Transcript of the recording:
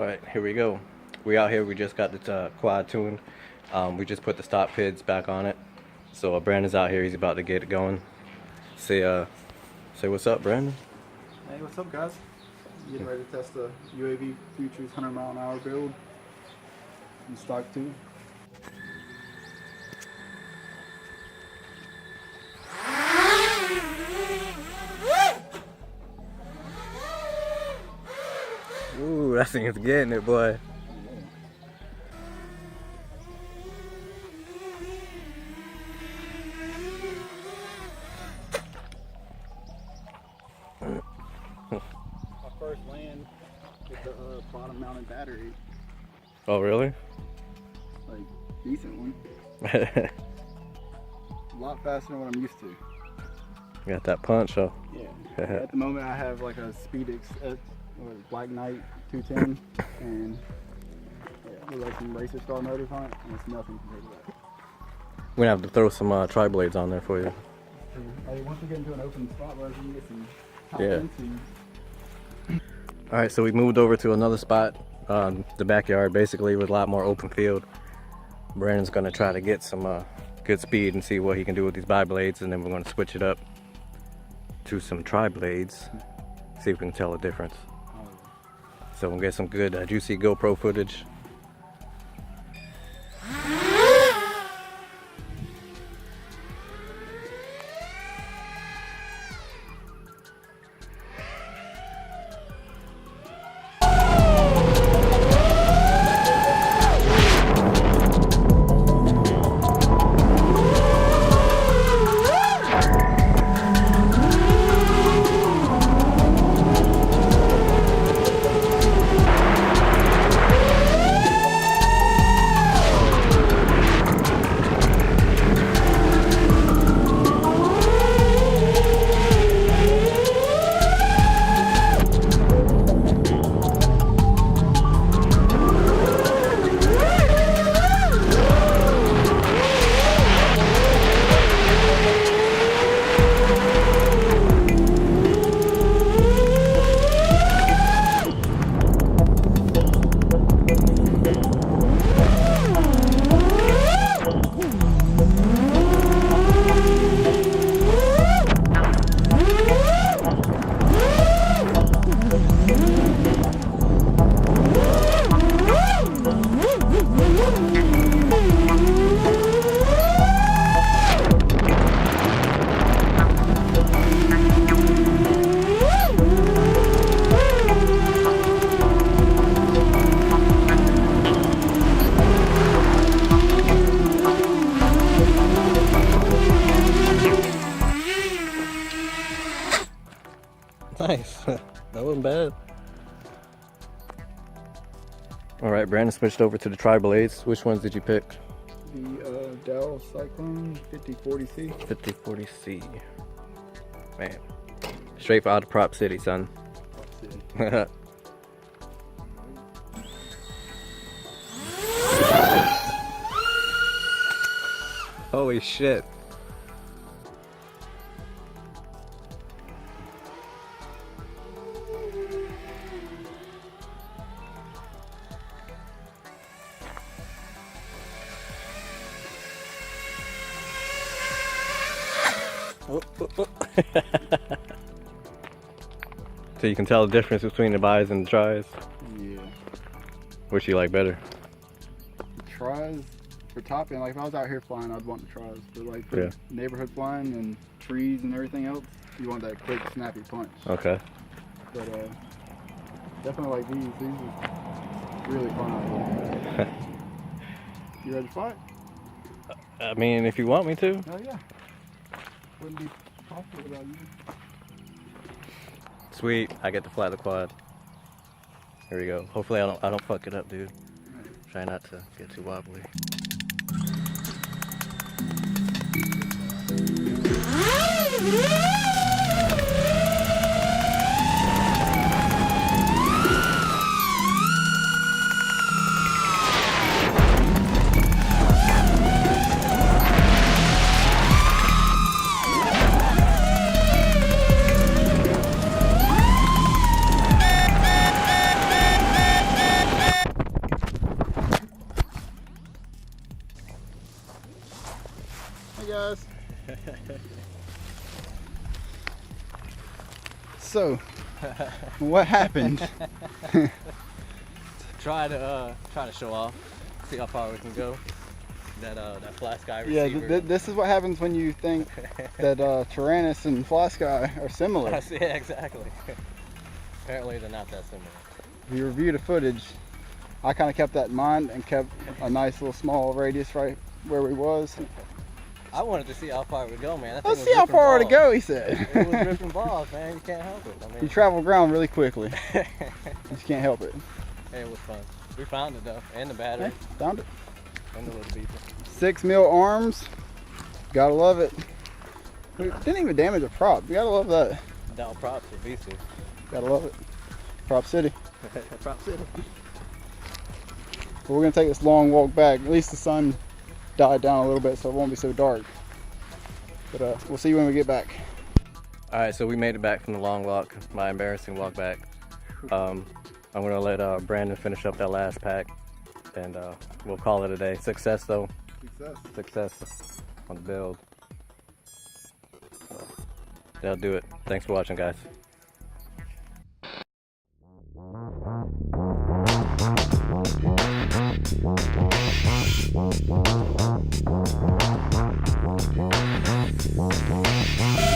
Alright, here we go. We out here, we just got the quad tuned. We just put the stock PIDs back on it. So Brandon's out here, he's about to get it going. Say what's up, Brandon. Hey, what's up, guys? Getting ready to test the UAV Futures 100-mile-an-hour build in stock 2. Ooh, that thing's getting it, boy. My first land with the bottom mounted battery. Oh, really? Like, decent one. A lot faster than what I'm used to. You got that punch, huh? Yeah. At the moment, I have like a Speed X, Black Knight 210, and yeah, with like some Racestar motors on it, and it's nothing compared to that. We're gonna have to throw some tri-blades on there for you. Hey, once we get into an open spot where I can get some top Yeah. fencing. Alright, so we moved over to another spot, the backyard, basically with a lot more open field. Brandon's gonna try to get some good speed and see what he can do with these bi-blades, and then we're gonna switch it up to some tri-blades, see if we can tell the difference. So we'll get some good juicy GoPro footage. Nice. That wasn't bad. Alright, Brandon switched over to the tri-blades. Which ones did you pick? The Dell Cyclone 5040C. 5040C. Man. Straight out of Prop City, son. Prop City. Holy shit. So you can tell the difference between the buys and the tries? Yeah. Which you like better? The tries for top end, like if I was out here flying, I'd want the tries. But like for neighborhood flying and trees and everything else, you want that quick, snappy punch. Okay. But definitely like these. These are really fun out here. You ready to fly? I mean, if you want me to. Oh yeah. Wouldn't be possible without you. Sweet, I get to fly the quad. Here we go. Hopefully I don't fuck it up, dude. Try not to get too wobbly. So, what happened? Try to show off, see how far we can go. That Flysky receiver. Yeah, this is what happens when you think that Tyrannus and Flysky are similar. Yeah, exactly. Apparently they're not that similar. We reviewed the footage. I kind of kept that in mind and kept a nice little small radius right where we was. I wanted to see how far we go, man. That thing Let's was see how ripping far to balls. go, he said. It was ripping balls, man. You can't help it. I mean, You travel ground really quickly. You just can't help it. hey, it was fun. We found it though, and the battery, Hey, found it. and the little beeper. 6mm arms. Gotta love it. We didn't even damage a prop. You gotta love that. Down props for BC. Gotta love it. Prop City. Prop City. But we're gonna take this long walk back. At least the sun died down a little bit, so it won't be so dark. But we'll see when we get back. All right, so we made it back from the long walk, my embarrassing walk back. I'm gonna let Brandon finish up that last pack, and we'll call it a day. Success though. Success on the build. So, that'll do it. Thanks for watching, guys. Wow.